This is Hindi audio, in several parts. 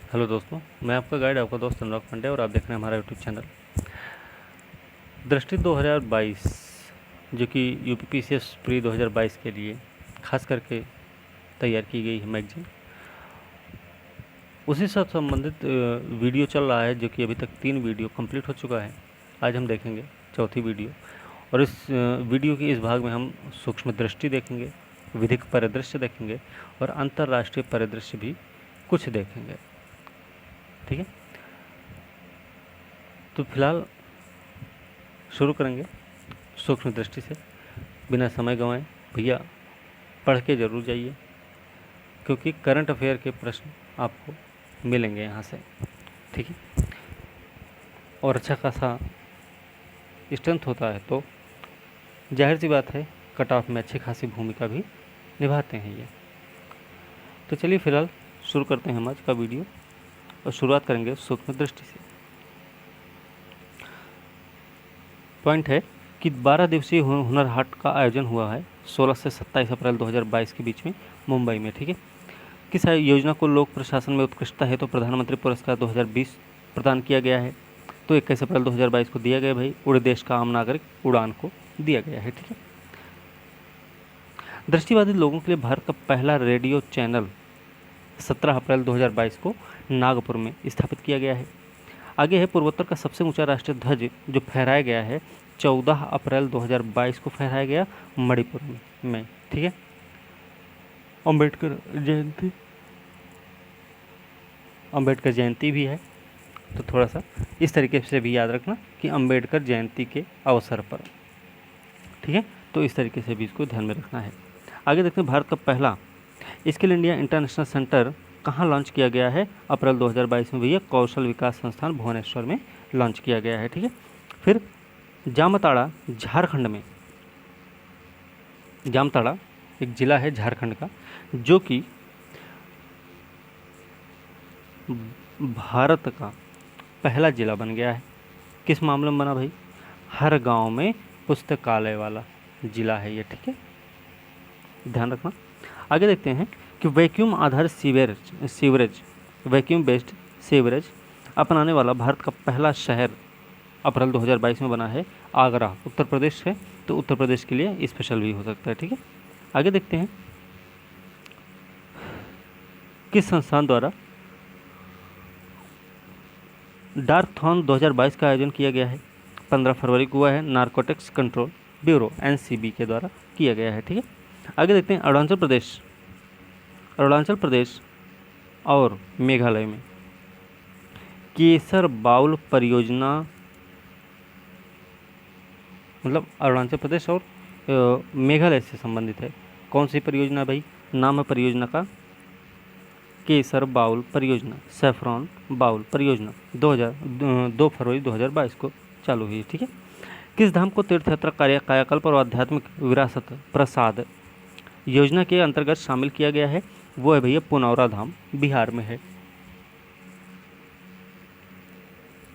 हेलो दोस्तों, मैं आपका गाइड आपका दोस्त अनुराग पांडे और आप देख रहे हैं हमारा यूट्यूब चैनल दृष्टि 2022, जो कि यूपीपीसीएस प्री 2022 के लिए खास करके तैयार की गई है मैगजीन। उसी से संबंधित वीडियो चल रहा है, जो कि अभी तक 3 वीडियो कंप्लीट हो चुका है। आज हम देखेंगे चौथी वीडियो, और इस वीडियो के इस भाग में हम सूक्ष्म दृष्टि देखेंगे, विधिक परिदृश्य देखेंगे और अंतर्राष्ट्रीय परिदृश्य भी कुछ देखेंगे। ठीक है, तो फिलहाल शुरू करेंगे सूक्ष्म दृष्टि से। बिना समय गंवाए भैया पढ़ के ज़रूर जाइए, क्योंकि करंट अफेयर के प्रश्न आपको मिलेंगे यहाँ से। ठीक है, और अच्छा खासा स्ट्रेंथ होता है, तो जाहिर सी बात है कट ऑफ में अच्छी खासी भूमिका भी निभाते हैं ये। तो चलिए फिलहाल शुरू करते हैं हम आज का वीडियो, और शुरुआत करेंगे सूक्ष्म दृष्टि से। पॉइंट है कि 12 दिवसीय हुनर हाट का आयोजन हुआ है 16 से 27 अप्रैल 2022 के बीच में मुंबई में। ठीक है, किस योजना को लोक प्रशासन में उत्कृष्टता है तो प्रधानमंत्री पुरस्कार 2020 प्रदान किया गया है। तो 21 अप्रैल 2022 को दिया गया भाई। उड़े देश का आम नागरिक उड़ान को दिया गया है। ठीक है, दृष्टिबाधित लोगों के लिए भारत का पहला रेडियो चैनल 17 अप्रैल 2022 को नागपुर में स्थापित किया गया है। आगे है पूर्वोत्तर का सबसे ऊंचा राष्ट्रीय ध्वज जो फहराया गया है 14 अप्रैल 2022 को फहराया गया मणिपुर में। ठीक है, अंबेडकर जयंती भी है, तो थोड़ा सा इस तरीके से भी याद रखना कि अंबेडकर जयंती के अवसर पर। ठीक है, तो इस तरीके से भी इसको ध्यान में रखना है। आगे देखते हैं भारत का पहला स्किल इंडिया इंटरनेशनल सेंटर कहाँ लॉन्च किया गया है अप्रैल 2022 में भैया। कौशल विकास संस्थान भुवनेश्वर में लॉन्च किया गया है। ठीक है, फिर जामताड़ा झारखंड में, जामताड़ा एक ज़िला है झारखंड का, जो कि भारत का पहला ज़िला बन गया है। किस मामले में बना भाई? हर गांव में पुस्तकालय वाला ज़िला है ये। ठीक है, ध्यान रखना। आगे देखते हैं कि वैक्यूम आधारित सीवरेज वैक्यूम बेस्ड सीवरेज अपनाने वाला भारत का पहला शहर अप्रैल 2022 में बना है आगरा। उत्तर प्रदेश है, तो उत्तर प्रदेश के लिए स्पेशल भी हो सकता है। ठीक है, आगे देखते हैं किस संस्थान द्वारा डार्कथॉन 2022 का आयोजन किया गया है। 15 फरवरी को हुआ है। नारकोटिक्स कंट्रोल ब्यूरो NCB के द्वारा किया गया है। ठीक है, आगे देखते हैं अरुणाचल प्रदेश और मेघालय में केसर बाउल परियोजना, मतलब अरुणाचल प्रदेश और मेघालय से संबंधित है। कौन सी परियोजना भाई? नाम है परियोजना का केसर बाउल परियोजना, सैफरॉन बाउल परियोजना। 2 फरवरी 2022 को चालू हुई। ठीक है, किस धाम को तीर्थ यात्रा कायाकल्प और आध्यात्मिक विरासत प्रसाद योजना के अंतर्गत शामिल किया गया है? वो है भैया पुनौरा धाम, बिहार में है।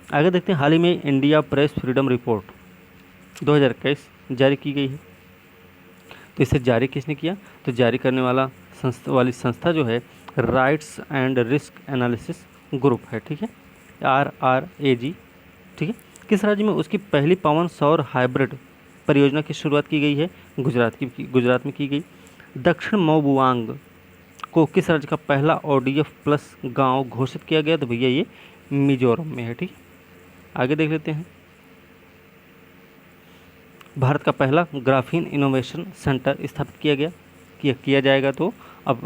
आगे देखते हैं हाल ही में इंडिया प्रेस फ्रीडम रिपोर्ट 2021 जारी की गई है। तो इसे जारी किसने किया? तो जारी करने वाला संस्था जो है rights and risk analysis group है। ठीक है, RRAG। ठीक है, किस राज्य में उसकी पहली पवन सौर हाइब्रिड परियोजना की शुरुआत की गई है? गुजरात में की गई। दक्षिण मोबुआंग को किस राज्य का पहला ODF प्लस गांव घोषित किया गया? तो भैया ये मिजोरम में है। ठीक है, आगे देख लेते हैं। भारत का पहला ग्राफीन इनोवेशन सेंटर स्थापित किया जाएगा, तो अब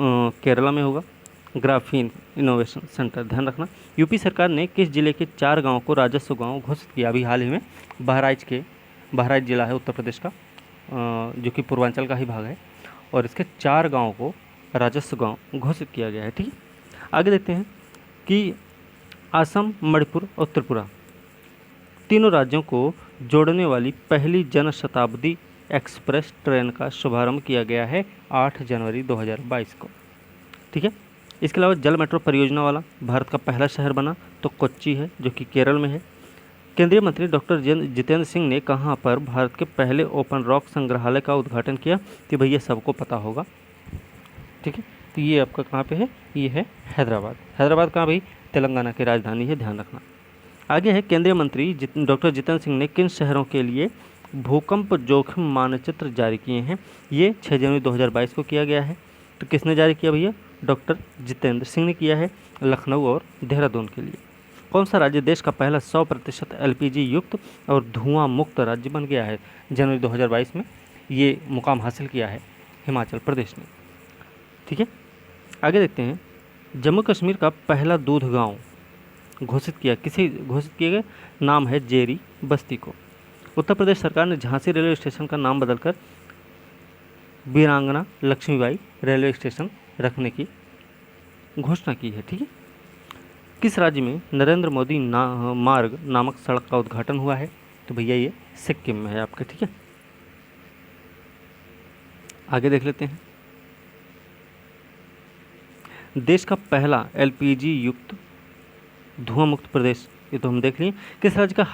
केरला में होगा ग्राफीन इनोवेशन सेंटर। ध्यान रखना। यूपी सरकार ने किस जिले के 4 गांवों को राजस्व गांव घोषित किया? अभी हाल ही में बहराइच जिला है उत्तर प्रदेश का, जो कि पूर्वांचल का ही भाग है, और इसके 4 गांवों को राजस्व गांव घोषित किया गया है। ठीक है, आगे देखते हैं कि असम, मणिपुर और त्रिपुरा तीनों राज्यों को जोड़ने वाली पहली जनशताब्दी एक्सप्रेस ट्रेन का शुभारंभ किया गया है 8 जनवरी 2022 को। ठीक है, इसके अलावा जल मेट्रो परियोजना वाला भारत का पहला शहर बना तो कोच्चि है, जो कि केरल में है। केंद्रीय मंत्री डॉक्टर जितेंद्र सिंह ने कहाँ पर भारत के पहले ओपन रॉक संग्रहालय का उद्घाटन किया? तो भैया सबको पता होगा। ठीक है, तो ये आपका कहाँ पे है? ये है हैदराबाद। हैदराबाद कहाँ भाई? तेलंगाना की राजधानी है, ध्यान रखना। आगे है केंद्रीय मंत्री डॉक्टर जितेंद्र सिंह ने किन शहरों के लिए भूकंप जोखिम मानचित्र जारी किए हैं। ये 6 जनवरी 2022 को किया गया है। तो किसने जारी किया भैया? डॉक्टर जितेंद्र सिंह ने किया है, लखनऊ और देहरादून के लिए। कौन सा राज्य देश का पहला 100% एलपीजी युक्त और धुआं मुक्त राज्य बन गया है? जनवरी 2022 में ये मुकाम हासिल किया है हिमाचल प्रदेश ने। ठीक है, आगे देखते हैं। जम्मू कश्मीर का पहला दूध गांव घोषित किया गया, नाम है जेरी बस्ती को। उत्तर प्रदेश सरकार ने झांसी रेलवे स्टेशन का नाम बदलकर वीरांगना लक्ष्मीबाई रेलवे स्टेशन रखने की घोषणा की है। ठीक है, किस राज्य में नरेंद्र मोदी मार्ग नामक सड़क का उद्घाटन हुआ है? तो भैया ये सिक्किम में है आपके। ठीक है, आगे देख लेते हैं। देश का पहला एलपीजी युक्त धुआं मुक्त प्रदेश, ये तो हम देख लिए। किस राज्य का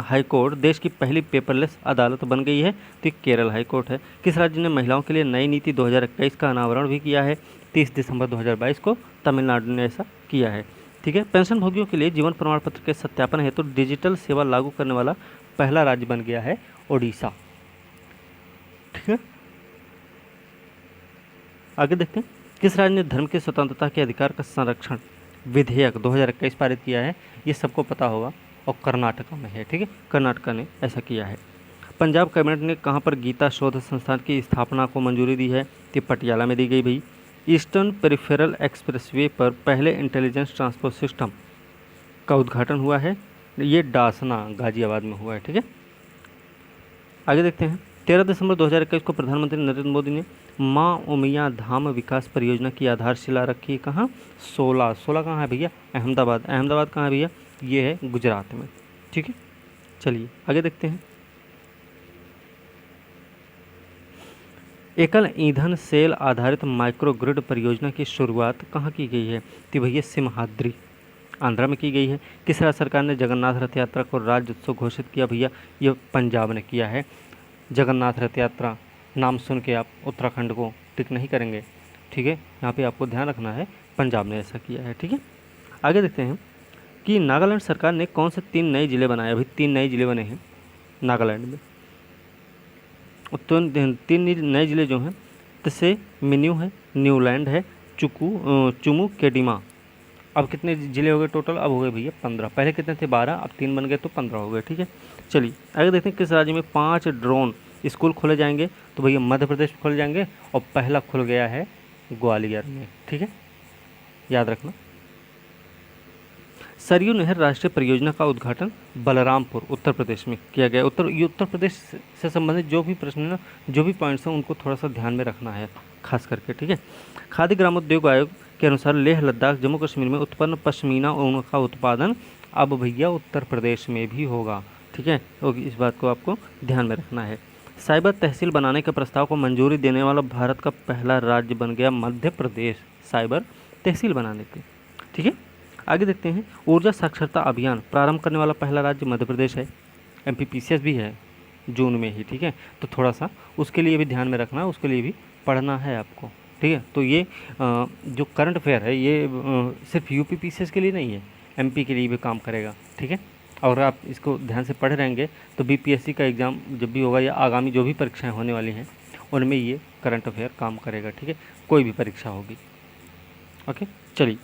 हाई कोर्ट देश की पहली पेपरलेस अदालत बन गई है? तो केरल हाई कोर्ट है। किस राज्य ने महिलाओं के लिए नई नीति 2021 का अनावरण भी किया है? 30 दिसंबर 2022 को तमिलनाडु ने ऐसा किया है। ठीक है, पेंशन भोगियों के लिए जीवन प्रमाण पत्र के सत्यापन हेतु डिजिटल सेवा लागू करने वाला पहला राज्य बन गया है ओडिशा। ठीक है, आगे देखते हैं। किस राज्य ने धर्म की स्वतंत्रता के अधिकार का संरक्षण विधेयक 2021 पारित किया है? ये सबको पता होगा, और कर्नाटका में है। ठीक है, कर्नाटका ने ऐसा किया है। पंजाब कैबिनेट ने कहाँ पर गीता शोध संस्थान की स्थापना को मंजूरी दी है? तो पटियाला में दी गई भाई। ईस्टर्न पेरिफेरल एक्सप्रेसवे पर पहले इंटेलिजेंस ट्रांसपोर्ट सिस्टम का उद्घाटन हुआ है, ये डासना गाजियाबाद में हुआ है। ठीक है, आगे देखते हैं। 13 दिसंबर 2021 को प्रधानमंत्री नरेंद्र मोदी ने माँ उमिया धाम विकास परियोजना की आधारशिला रखी। कहाँ? 16 कहाँ है भैया? अहमदाबाद कहाँ है भैया? ये है गुजरात में। ठीक है, चलिए आगे देखते हैं। एकल ईंधन सेल आधारित माइक्रोग्रिड परियोजना की शुरुआत कहाँ की गई है? तो भैया सिमहाद्री आंध्रा में की गई है। किस राज्य सरकार ने जगन्नाथ रथ यात्रा को राज्य उत्सव घोषित किया? भैया ये पंजाब ने किया है। जगन्नाथ रथ यात्रा नाम सुन के आप उत्तराखंड को टिक नहीं करेंगे। ठीक है, यहाँ पे आपको ध्यान रखना है, पंजाब ने ऐसा किया है। ठीक है, आगे देखते हैं कि नागालैंड सरकार ने कौन से 3 नए ज़िले बनाए? अभी 3 नए ज़िले बने हैं नागालैंड में। तो 3 नए ज़िले जो हैं, जैसे मिन्यू है, न्यूलैंड है, चुमू केडिमा। अब कितने ज़िले हो गए टोटल? अब हो गए भैया 15। पहले कितने थे? 12, अब 3 बन गए तो 15 हो गए। ठीक है, चलिए आगे देखते हैं। किस राज्य में 5 ड्रोन स्कूल खोले जाएंगे? तो भैया मध्य प्रदेश में खोले जाएंगे, और पहला खुल गया है ग्वालियर में। ठीक है, याद रखना। सरयू नहर राष्ट्रीय परियोजना का उद्घाटन बलरामपुर उत्तर प्रदेश में किया गया। उत्तर प्रदेश से संबंधित जो भी प्रश्न है ना, जो भी पॉइंट्स हैं, उनको थोड़ा सा ध्यान में रखना है खास करके। ठीक है, खादी ग्रामोद्योग आयोग के अनुसार लेह लद्दाख जम्मू कश्मीर में उत्पन्न पश्मीना ऊन का उत्पादन अब भैया उत्तर प्रदेश में भी होगा। ठीक है, तो इस बात को आपको ध्यान में रखना है। साइबर तहसील बनाने के प्रस्ताव को मंजूरी देने वाला भारत का पहला राज्य बन गया मध्य प्रदेश, साइबर तहसील बनाने के। ठीक है, आगे देखते हैं। ऊर्जा साक्षरता अभियान प्रारंभ करने वाला पहला राज्य मध्य प्रदेश है। MPPCS भी है जून में ही। ठीक है, तो थोड़ा सा उसके लिए भी ध्यान में रखना, उसके लिए भी पढ़ना है आपको। ठीक है, तो ये जो करंट अफेयर है ये सिर्फ UPPCS के लिए नहीं है, MP के लिए भी काम करेगा। ठीक है, और आप इसको ध्यान से पढ़ रहेंगे तो BPSC का एग्ज़ाम जब भी होगा या आगामी जो भी परीक्षाएं होने वाली हैं उनमें ये करंट अफेयर काम करेगा। ठीक है, कोई भी परीक्षा होगी। ओके, चलिए,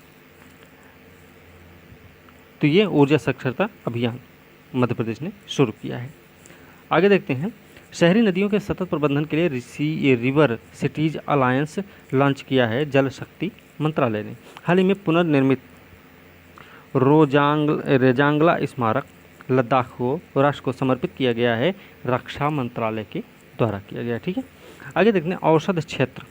तो ये ऊर्जा साक्षरता अभियान मध्य प्रदेश ने शुरू किया है। आगे देखते हैं। शहरी नदियों के सतत प्रबंधन के लिए रिवर सिटीज अलायंस लॉन्च किया है जल शक्ति मंत्रालय ने। हाल ही में पुनर्निर्मित रेजांगला स्मारक लद्दाख को राष्ट्र को समर्पित किया गया है, रक्षा मंत्रालय के द्वारा किया गया। ठीक है, आगे देखते हैं। औषध क्षेत्र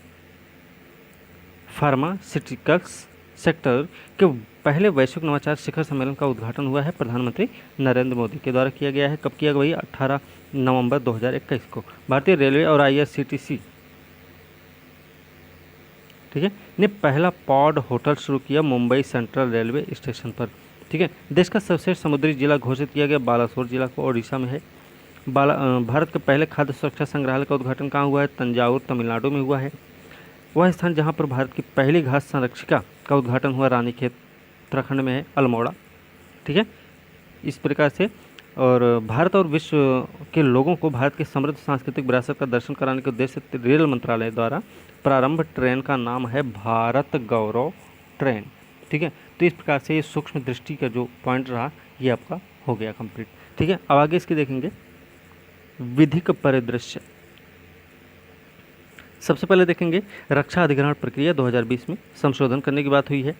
फार्मास्यूटिकल्स सेक्टर के पहले वैश्विक नवाचार शिखर सम्मेलन का उद्घाटन हुआ है, प्रधानमंत्री नरेंद्र मोदी के द्वारा किया गया है। कब किया गया? 18 नवंबर 2021 को। भारतीय रेलवे और IRCTC ठीक है ने पहला पॉड होटल शुरू किया मुंबई सेंट्रल रेलवे स्टेशन पर। ठीक है, देश का सबसे समुद्री जिला घोषित किया गया बालासोर जिला को, ओडिशा में है। भारत के पहले खाद्य सुरक्षा संग्रहालय का उद्घाटन कहाँ हुआ है? तंजावुर तमिलनाडु में हुआ है। वह स्थान जहाँ पर भारत की पहली घास संरक्षिका का उद्घाटन हुआ रानीखेत उत्तराखंड में है अल्मोड़ा, ठीक है। इस प्रकार से, और भारत और विश्व के लोगों को भारत की समृद्ध सांस्कृतिक विरासत का दर्शन कराने के उद्देश्य से रेल मंत्रालय द्वारा प्रारंभ ट्रेन का नाम है भारत गौरव ट्रेन, ठीक है। तो इस प्रकार से ये सूक्ष्म दृष्टि का जो पॉइंट रहा ये आपका हो गया कंप्लीट, ठीक है। अब आगे इसकी देखेंगे विधिक परिदृश्य। सबसे पहले देखेंगे रक्षा अधिग्रहण प्रक्रिया 2020 में संशोधन करने की बात हुई है।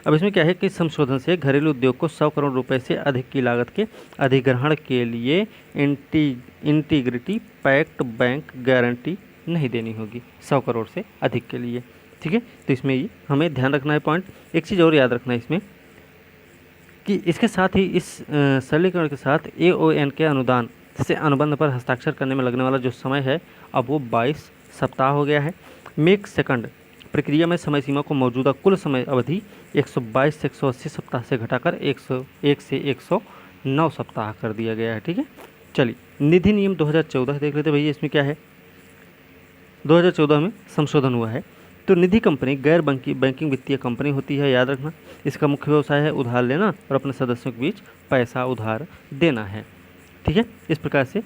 अब इसमें क्या है कि संशोधन से घरेलू उद्योग को 100 करोड़ रुपए से अधिक की लागत के अधिग्रहण के लिए इंटीग्रिटी पैक्ट बैंक गारंटी नहीं देनी होगी 100 करोड़ से अधिक के लिए, ठीक है। तो इसमें ये हमें ध्यान रखना है पॉइंट। एक चीज़ और याद रखना है इसमें कि इसके साथ ही इस सरलीकरण के साथ AON के अनुदान से अनुबंध पर हस्ताक्षर करने में लगने वाला जो समय है अब वो 22 सप्ताह हो गया है। मेक सेकंड प्रक्रिया में समय सीमा को मौजूदा कुल समय अवधि 122 से 180 सप्ताह से घटाकर 101 से 109 सप्ताह कर दिया गया है, ठीक है। चलिए निधि नियम 2014 देख लेते भैया, इसमें क्या है 2014 में संशोधन हुआ है। तो निधि कंपनी गैर बैंकिंग वित्तीय कंपनी होती है, याद रखना। इसका मुख्य व्यवसाय है उधार लेना और अपने सदस्यों के बीच पैसा उधार देना है, ठीक है। इस प्रकार से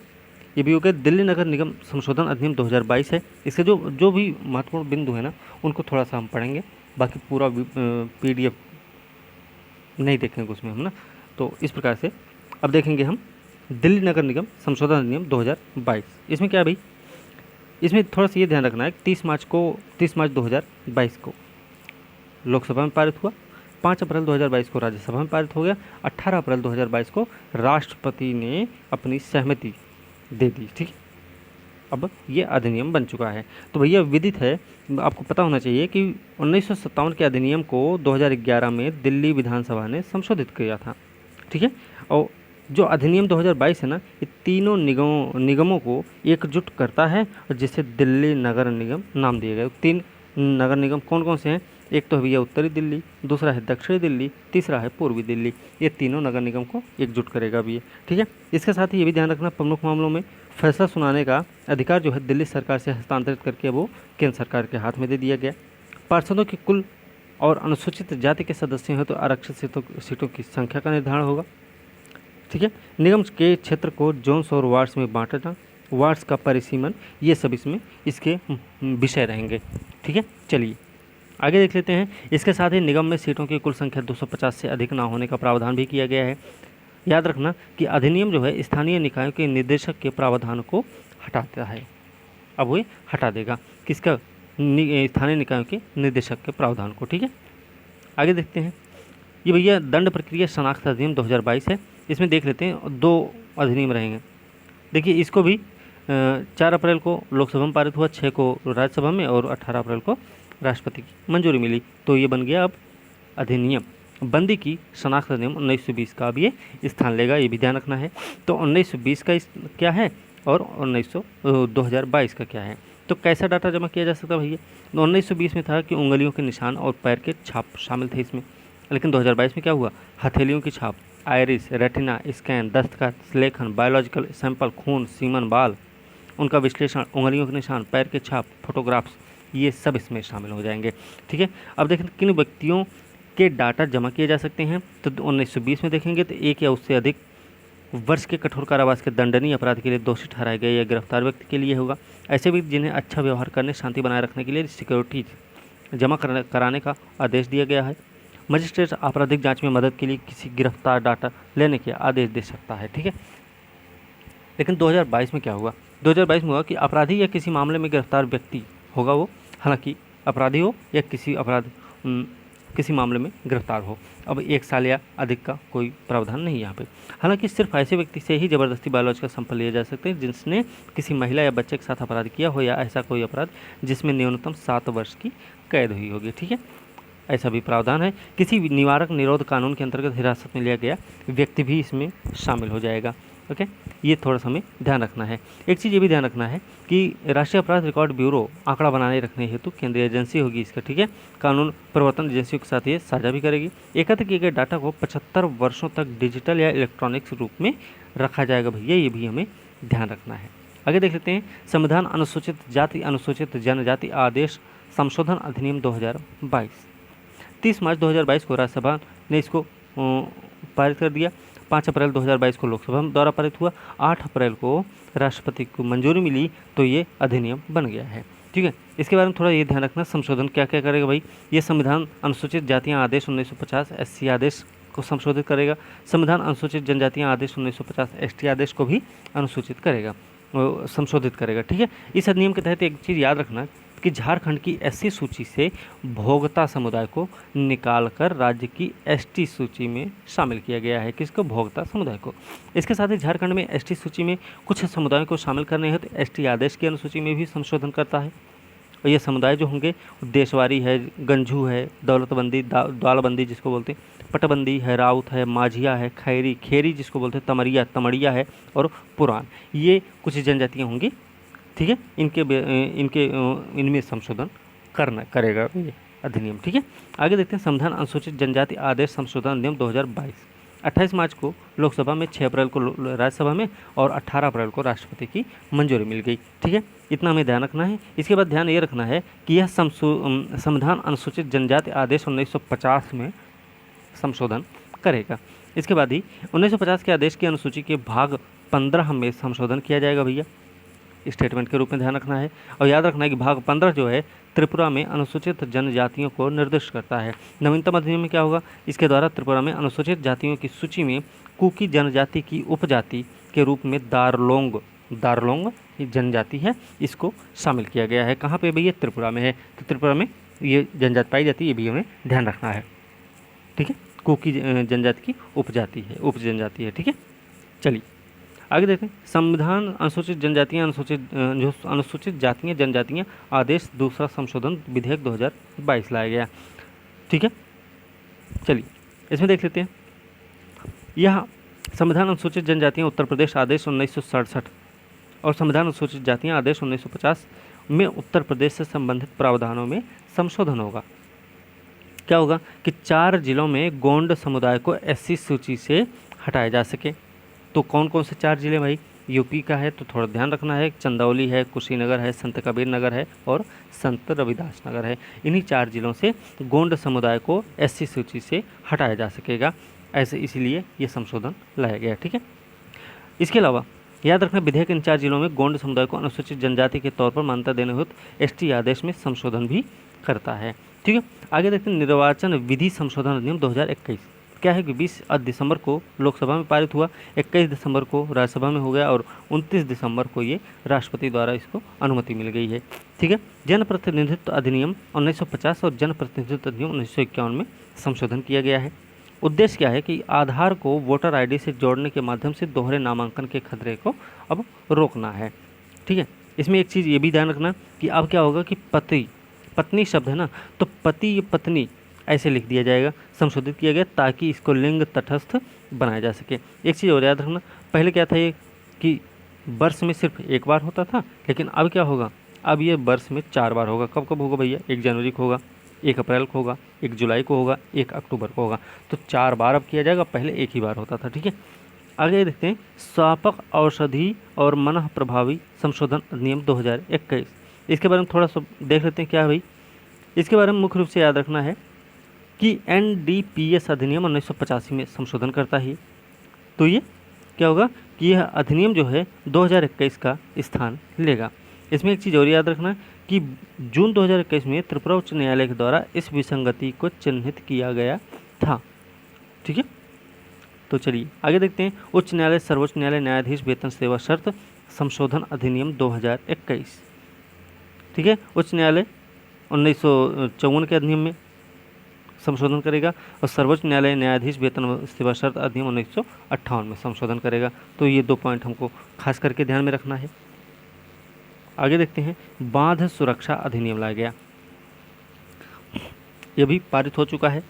ये भी हो गया। दिल्ली नगर निगम संशोधन अधिनियम 2022 है। इसके जो भी महत्वपूर्ण बिंदु है ना उनको थोड़ा सा हम पढ़ेंगे, बाकी पूरा PDF नहीं देखेंगे उसमें हम ना। तो इस प्रकार से अब देखेंगे हम दिल्ली नगर निगम संशोधन अधिनियम 2022। इसमें क्या है भाई, इसमें थोड़ा सा ये ध्यान रखना है 30 मार्च 2022 को लोकसभा में पारित हुआ, 5 अप्रैल 2022 को राज्यसभा में पारित हो गया, 18 अप्रैल 2022 को राष्ट्रपति ने अपनी सहमति दे दी, ठीक है। अब ये अधिनियम बन चुका है। तो भैया विदित है, आपको पता होना चाहिए कि 1957 के अधिनियम को 2011 में दिल्ली विधानसभा ने संशोधित किया था, ठीक है। और जो अधिनियम 2022 है ना ये तीनों निगमों को एकजुट करता है और जिसे दिल्ली नगर निगम नाम दिया गया। 3 नगर निगम कौन कौन से हैं, एक तो भैया उत्तरी दिल्ली, दूसरा है दक्षिणी दिल्ली, तीसरा है पूर्वी दिल्ली। ये तीनों नगर निगम को एकजुट करेगा भी ये, ठीक है। इसके साथ ही ये भी ध्यान रखना प्रमुख मामलों में फैसला सुनाने का अधिकार जो है दिल्ली सरकार से हस्तांतरित करके वो केंद्र सरकार के हाथ में दे दिया गया। पार्षदों की कुल और अनुसूचित जाति के सदस्य हैं तो आरक्षित सीटों की संख्या का निर्धारण होगा, ठीक है। निगम के क्षेत्र को जोन्स और वार्ड्स में बांटना, वार्ड्स का परिसीमन, ये सब इसमें इसके विषय रहेंगे, ठीक है। चलिए आगे देख लेते हैं। इसके साथ ही निगम में सीटों की कुल संख्या 250 से अधिक ना होने का प्रावधान भी किया गया है। याद रखना कि अधिनियम जो है स्थानीय निकायों के निदेशक के प्रावधान को हटाता है। अब वो हटा देगा किसका, स्थानीय निकायों के निदेशक के प्रावधान को, ठीक है। आगे देखते हैं। ये भैया दंड प्रक्रिया शनाख्त अधिनियम 2022 है। इसमें देख लेते हैं 2 अधिनियम रहेंगे। देखिए इसको भी 4 अप्रैल को लोकसभा में पारित हुआ, 6 को राज्यसभा में और 18 अप्रैल को राष्ट्रपति की मंजूरी मिली। तो ये बन गया अब अधिनियम। बंदी की शनाख्त अधिनियम 1920 का अब ये स्थान लेगा, ये भी ध्यान रखना है। तो 1920 का क्या है और 2022 का क्या है। तो कैसा डाटा जमा किया जा सकता है भैया, 1920 में था कि उंगलियों के निशान और पैर के छाप शामिल थे इसमें, लेकिन 2022 में क्या हुआ, हथेलियों की छाप, आयरिस, रेटिना स्कैन, दस्तखत, लेखन, बायोलॉजिकल सैंपल, खून, सीमन, बाल, उनका विश्लेषण, उंगलियों के निशान, पैर के छाप, फोटोग्राफ्स, ये सब इसमें शामिल हो जाएंगे, ठीक है। अब देखें किन व्यक्तियों के डाटा जमा किए जा सकते हैं। तो 1920 में देखेंगे तो 1 या उससे अधिक वर्ष के कठोर कारावास के दंडनीय अपराध के लिए दोषी ठहराए गए या गिरफ्तार व्यक्ति के लिए होगा। ऐसे भी जिन्हें अच्छा व्यवहार करने, शांति बनाए रखने के लिए सिक्योरिटी जमा कराने का आदेश दिया गया है। मजिस्ट्रेट आपराधिक जांच में मदद के लिए किसी गिरफ्तार डाटा लेने के आदेश दे सकता है, ठीक है। लेकिन 2022 में क्या हुआ, 2022 में हुआ कि अपराधी या किसी मामले में गिरफ्तार व्यक्ति होगा वो, हालांकि अपराधी हो या किसी मामले में गिरफ्तार हो। अब 1 साल या अधिक का कोई प्रावधान नहीं है यहाँ पे। हालांकि सिर्फ ऐसे व्यक्ति से ही ज़बरदस्ती बायोलॉजिकल सैंपल लिए जा सकते हैं जिसने किसी महिला या बच्चे के साथ अपराध किया हो या ऐसा कोई अपराध जिसमें न्यूनतम 7 वर्ष की कैद हुई होगी, ठीक है। ऐसा भी प्रावधान है। किसी निवारक निरोध कानून के अंतर्गत हिरासत में लिया गया व्यक्ति भी इसमें शामिल हो जाएगा, ओके। ये थोड़ा सा हमें ध्यान रखना है। एक चीज़ ये भी ध्यान रखना है कि राष्ट्रीय अपराध रिकॉर्ड ब्यूरो आंकड़ा बनाने रखने हेतु केंद्रीय एजेंसी होगी इसका, ठीक है। कानून प्रवर्तन एजेंसियों के साथ ये साझा भी करेगी। एकत्र किए गए डाटा को 75 वर्षों तक डिजिटल या इलेक्ट्रॉनिक्स रूप में रखा जाएगा भैया, ये भी हमें ध्यान रखना है। आगे देख लेते हैं। संविधान अनुसूचित जाति अनुसूचित जनजाति आदेश संशोधन अधिनियम 2022। 30 मार्च 2022 को राज्यसभा ने इसको पारित कर दिया। 5 अप्रैल 2022 को लोकसभा में द्वारा पारित हुआ, 8 अप्रैल को राष्ट्रपति को मंजूरी मिली, तो ये अधिनियम बन गया है। ठीक है, इसके बारे में थोड़ा ये ध्यान रखना, संशोधन क्या क्या करेगा भाई। ये संविधान अनुसूचित जातियाँ आदेश 1950 SC आदेश को संशोधित करेगा। संविधान अनुसूचित जनजातियाँ आदेश 1950 ST आदेश को भी अनुसूचित करेगा, संशोधित करेगा। ठीक है, इस अधिनियम के तहत एक चीज़ याद रखना कि झारखंड की SC सूची से भोक्ता समुदाय को निकालकर राज्य की ST सूची में शामिल किया गया है। किसको? भोक्ता समुदाय को। इसके साथ ही झारखंड में ST सूची में कुछ समुदायों को शामिल करने हेतु ST आदेश की अनुसूची में भी संशोधन करता है। और ये समुदाय जो होंगे देशवारी है, गंझू है, दौलतबंदी, द्वालबंदी जिसको बोलते हैं, पटबंदी है, राउत है, माझिया है, खैरी, खेरी जिसको बोलते हैं, तमरिया, तमड़िया है और पुरान, ये कुछ जनजातियाँ होंगी। ठीक है, इनमें संशोधन करेगा ये अधिनियम। ठीक है, आगे देखते हैं संविधान अनुसूचित जनजाति आदेश संशोधन अधिनियम 2022। 28 मार्च को लोकसभा में, 6 अप्रैल को राज्यसभा में और 18 अप्रैल को राष्ट्रपति की मंजूरी मिल गई। ठीक है, इतना हमें ध्यान रखना है। इसके बाद ध्यान ये रखना है कि यह संविधान अनुसूचित जनजाति आदेश 1950 में संशोधन करेगा। इसके बाद ही 1950 के आदेश की अनुसूची के भाग 15 में संशोधन किया जाएगा भैया, स्टेटमेंट के रूप में ध्यान रखना है। और याद रखना है कि भाग 15 जो है त्रिपुरा में अनुसूचित जनजातियों को निर्दिष्ट करता है। नवीनतम अधिनियम में क्या होगा, इसके द्वारा त्रिपुरा में अनुसूचित जातियों की सूची में कुकी जनजाति की उपजाति के रूप में दारलोंग जनजाति है, इसको शामिल किया गया है। कहाँ पे भैया? त्रिपुरा में है। तो त्रिपुरा में ये जनजाति पाई जाती है, ये भी हमें ध्यान रखना है। ठीक है, कुकी जनजाति की उपजाति है, उप जनजाति है। ठीक है, चलिए आगे देखते हैं संविधान अनुसूचित जनजातियाँ अनुसूचित जातियाँ जनजातियाँ आदेश दूसरा संशोधन विधेयक 2022 लाया गया। ठीक है, चलिए इसमें देख लेते हैं। यह संविधान अनुसूचित जनजातियाँ उत्तर प्रदेश आदेश 1967 और संविधान अनुसूचित जातियाँ आदेश 1950 में उत्तर प्रदेश से संबंधित प्रावधानों में संशोधन होगा। क्या होगा कि 4 जिलों में गोंड समुदाय को SC सूची से हटाया जा सके। तो कौन कौन से 4 जिले भाई? यूपी का है तो थोड़ा ध्यान रखना है, चंदौली है, कुशीनगर है, संत कबीर नगर है और संत रविदास नगर है। इन्हीं 4 जिलों से गोंड समुदाय को SC सूची से हटाया जा सकेगा, ऐसे इसीलिए ये संशोधन लाया गया। ठीक है, इसके अलावा याद रखना विधेयक इन 4 जिलों में गोंड समुदाय को अनुसूचित जनजाति के तौर पर मान्यता देने हेतु ST आदेश में संशोधन भी करता है। ठीक है, आगे देखते हैं निर्वाचन विधि संशोधन अधिनियम 2021। क्या है कि 20 दिसंबर को लोकसभा में पारित हुआ, 21 दिसंबर को राज्यसभा में हो गया और 29 दिसंबर को ये राष्ट्रपति द्वारा इसको अनुमति मिल गई है। ठीक है, जनप्रतिनिधित्व अधिनियम 1950 और जनप्रतिनिधित्व अधिनियम 1951 में संशोधन किया गया है। उद्देश्य क्या है कि आधार को वोटर ID से जोड़ने के माध्यम से दोहरे नामांकन के खतरे को अब रोकना है। ठीक है, इसमें एक चीज़ ये भी ध्यान रखना कि अब क्या होगा कि पत्नी शब्द है ना, तो पति पत्नी ऐसे लिख दिया जाएगा, संशोधित किया गया ताकि इसको लिंग तटस्थ बनाया जा सके। एक चीज़ और याद रखना, पहले क्या था ये कि वर्ष में सिर्फ एक बार होता था, लेकिन अब क्या होगा, अब ये वर्ष में 4 बार होगा। कब कब होगा भैया? 1 जनवरी को होगा, 1 अप्रैल को होगा, 1 जुलाई को होगा, 1 अक्टूबर को होगा। तो 4 बार अब किया जाएगा, पहले एक ही बार होता था। ठीक है, आगे देखते हैं स्वापक औषधि और मनः प्रभावी संशोधन अधिनियम 2021। इसके बारे में थोड़ा सा देख लेते हैं। क्या है भाई? इसके बारे में मुख्य रूप से याद रखना है कि NDPS अधिनियम 1985 में संशोधन करता है। तो ये क्या होगा कि यह अधिनियम जो है 2021 का स्थान लेगा। इसमें एक चीज़ और याद रखना कि जून 2021 में त्रिपुरा उच्च न्यायालय के द्वारा इस विसंगति को चिन्हित किया गया था। ठीक है, तो चलिए आगे देखते हैं उच्च न्यायालय सर्वोच्च न्यायालय न्यायाधीश वेतन सेवा शर्त संशोधन अधिनियम 2021। ठीक है, उच्च न्यायालय 1954 के अधिनियम में संशोधन करेगा और सर्वोच्च न्यायालय न्यायाधीश वेतन सेवा शर्त अधिनियम 1958 में संशोधन करेगा। तो ये 2 पॉइंट हमको खास करके ध्यान में रखना है। आगे देखते हैं बांध सुरक्षा अधिनियम लाया गया। यह भी पारित हो चुका है,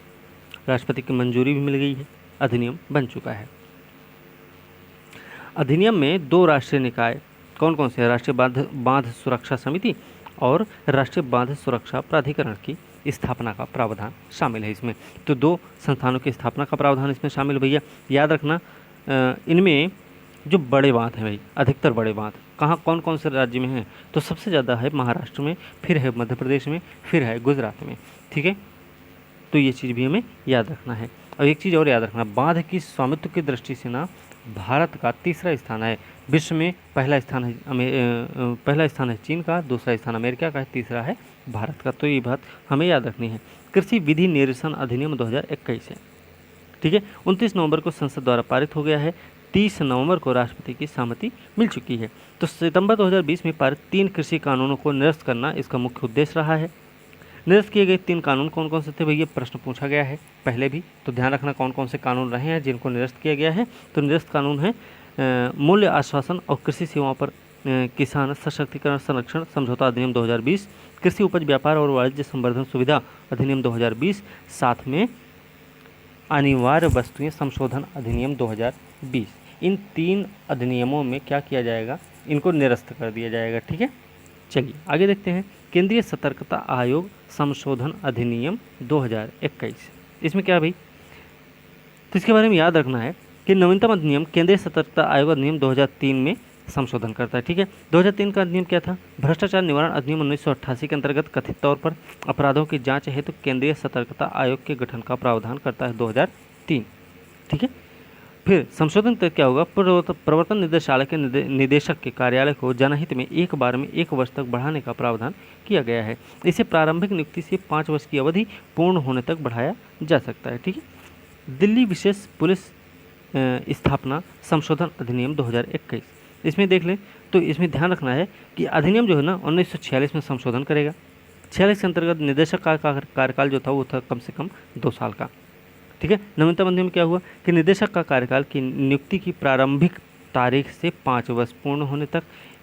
राष्ट्रपति की मंजूरी भी मिल गई है, अधिनियम बन चुका है। अधिनियम में 2 राष्ट्रीय निकाय कौन कौन से हैं? राष्ट्रीय बांध सुरक्षा समिति और राष्ट्रीय बांध सुरक्षा प्राधिकरण की स्थापना का प्रावधान शामिल है इसमें। तो 2 संस्थानों की स्थापना का प्रावधान इसमें शामिल। भैया याद रखना इनमें जो बड़े बांध हैं भाई, अधिकतर बड़े बांध कहाँ कौन कौन से राज्य में हैं? तो सबसे ज़्यादा है महाराष्ट्र में, फिर है मध्य प्रदेश में, फिर है गुजरात में। ठीक है, तो ये चीज़ भी हमें याद रखना है। और एक चीज़ और याद रखना, बांध की स्वामित्व की दृष्टि से ना भारत का तीसरा स्थान है। विश्व में पहला स्थान है चीन का, दूसरा स्थान अमेरिका का है, तीसरा है भारत का। तो ये बात हमें याद रखनी है। कृषि विधि निरसन अधिनियम 2021 है, ठीक है। 29 नवंबर को संसद द्वारा पारित हो गया है। 30 नवंबर को राष्ट्रपति की सहमति मिल चुकी है। तो सितंबर 2020 में पारित 3 कृषि कानूनों को निरस्त करना इसका मुख्य उद्देश्य रहा है। निरस्त किए गए 3 कानून कौन कौन से थे भैया, प्रश्न पूछा गया है पहले भी, तो ध्यान रखना कौन कौन से कानून रहे हैं जिनको निरस्त किया गया है। तो निरस्त कानून है मूल्य आश्वासन और कृषि सेवाओं पर किसान सशक्तिकरण संरक्षण समझौता अधिनियम 2020, कृषि उपज व्यापार और वाणिज्य संवर्धन सुविधा अधिनियम 2020, साथ में अनिवार्य वस्तुएं संशोधन अधिनियम 2020। इन 3 अधिनियमों में क्या किया जाएगा, इनको निरस्त कर दिया जाएगा, ठीक है। चलिए आगे देखते हैं। केंद्रीय सतर्कता आयोग संशोधन अधिनियम 2021, इसमें क्या भाई, तो इसके बारे में याद रखना है कि नवीनतम अधिनियम केंद्रीय सतर्कता आयोग अधिनियम 2003 में संशोधन करता है, ठीक है। 2003 का अधिनियम क्या था, भ्रष्टाचार निवारण अधिनियम 1988 के अंतर्गत कथित तौर पर अपराधों की जांच हेतु केंद्रीय सतर्कता आयोग के गठन का प्रावधान करता है 2003, ठीक है। फिर संशोधन तक क्या होगा, प्रवर्तन निदेशालय के निदेशक के कार्यालय को जनहित में एक बार में 1 वर्ष तक बढ़ाने का प्रावधान किया गया है। इसे प्रारंभिक नियुक्ति से 5 वर्ष की अवधि पूर्ण होने तक बढ़ाया जा सकता है, ठीक है। दिल्ली विशेष पुलिस स्थापना संशोधन अधिनियम 2021, इसमें देख लें तो इसमें ध्यान रखना है कि अधिनियम जो है ना 1946 में संशोधन करेगा। 46 के अंतर्गत निदेशक का कार्यकाल जो था वो था कम से कम 2 साल का, ठीक है। नवीनतम अधिनियम में क्या हुआ कि निदेशक का कार्यकाल की नियुक्ति की प्रारंभिक तारीख से 5 वर्ष पूर्ण होने तक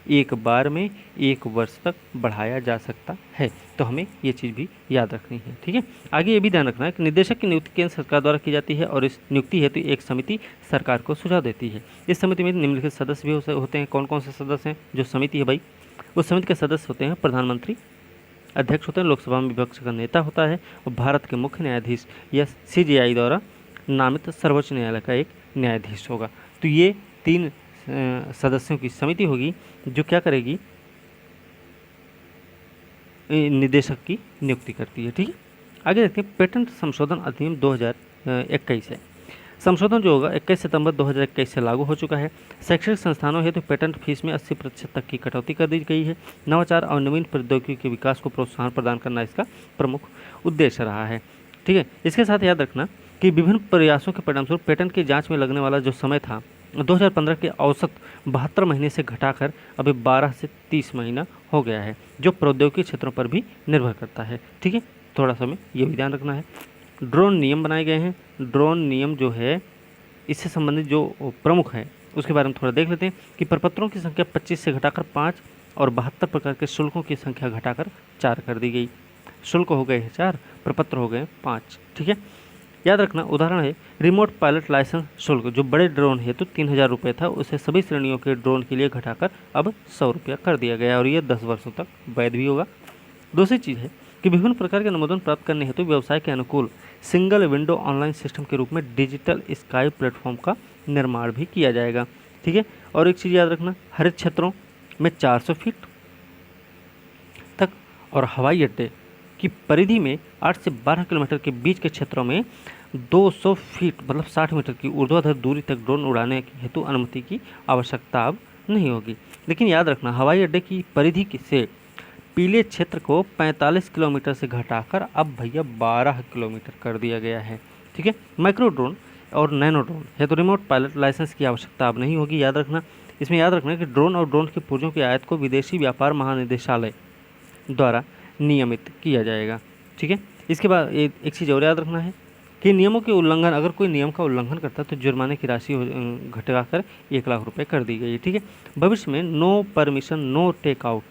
एक बार में 1 वर्ष तक बढ़ाया जा सकता है। तो हमें ये चीज़ भी याद रखनी है, ठीक है। आगे ये भी ध्यान रखना है कि निदेशक की नियुक्ति केंद्र सरकार द्वारा की जाती है और इस नियुक्ति हेतु एक समिति सरकार को सुझाव देती है। इस समिति में निम्नलिखित सदस्य भी होते हैं। कौन कौन से सदस्य हैं जो समिति है भाई, उस समिति के सदस्य होते हैं प्रधानमंत्री, अध्यक्ष होते हैं, लोकसभा में विपक्ष का नेता होता है और भारत के मुख्य न्यायाधीश या CJI द्वारा नामित सर्वोच्च न्यायालय का एक न्यायाधीश होगा। तो ये 3 सदस्यों की समिति होगी जो क्या करेगी, निदेशक की नियुक्ति करती है, ठीक है। आगे देखते हैं पेटेंट संशोधन अधिनियम 2021 है। संशोधन जो होगा 21 सितंबर 2021 से लागू हो चुका है। शैक्षणिक संस्थानों हेतु पेटेंट फीस में 80% तक की कटौती कर दी गई है। नवाचार और नवीन प्रौद्योगिकी के विकास को प्रोत्साहन प्रदान करना इसका प्रमुख उद्देश्य रहा है, ठीक है। इसके साथ याद रखना कि विभिन्न प्रयासों के परिणामस्वरूप पेटेंट की जांच में लगने वाला जो समय था 2015 के औसत 72 महीने से घटाकर अभी 12 से 30 महीना हो गया है, जो प्रौद्योगिकी क्षेत्रों पर भी निर्भर करता है, ठीक है। थोड़ा सा हमें ये भी ध्यान रखना है। ड्रोन नियम बनाए गए हैं। ड्रोन नियम जो है इससे संबंधित जो प्रमुख है उसके बारे में थोड़ा देख लेते हैं कि प्रपत्रों की संख्या 25 से घटाकर 5 और 72 प्रकार के शुल्कों की संख्या घटाकर 4 कर दी गई। शुल्क हो गए हैं 4, प्रपत्र हो गए 5, ठीक है। याद रखना उदाहरण है रिमोट पायलट लाइसेंस शुल्क जो बड़े ड्रोन है तो 3000 रुपये था, उसे सभी श्रेणियों के ड्रोन के लिए घटाकर अब 100 रुपया कर दिया गया और ये 10 वर्षों तक वैध भी होगा। दूसरी चीज़ है कि विभिन्न प्रकार के अनुमोदन प्राप्त करने हेतु व्यवसाय के अनुकूल सिंगल विंडो ऑनलाइन सिस्टम के रूप में डिजिटल स्काई प्लेटफॉर्म का निर्माण भी किया जाएगा, ठीक है। और एक चीज़ याद रखना, हरित क्षेत्रों में 400 फीट तक और हवाई अड्डे की परिधि में 8 से 12 किलोमीटर के बीच के क्षेत्रों में 200 फीट मतलब 60 मीटर की ऊर्ध्वाधर दूरी तक ड्रोन उड़ाने हेतु अनुमति की आवश्यकता अब नहीं होगी। लेकिन याद रखना हवाई अड्डे की परिधि से पीले क्षेत्र को 45 किलोमीटर से घटाकर अब भैया 12 किलोमीटर कर दिया गया है, ठीक है। माइक्रो ड्रोन और नैनो ड्रोन है तो रिमोट पायलट लाइसेंस की आवश्यकता अब नहीं होगी। याद रखना इसमें याद रखना कि ड्रोन और ड्रोन के पुर्जों की आयात को विदेशी व्यापार महानिदेशालय द्वारा नियमित किया जाएगा, ठीक है। इसके बाद एक चीज़ और याद रखना है कि नियमों के उल्लंघन अगर कोई नियम का उल्लंघन करता है तो जुर्माने की राशि घटाकर 1 लाख रुपये कर दी गई है, ठीक है। भविष्य में no permission no take out,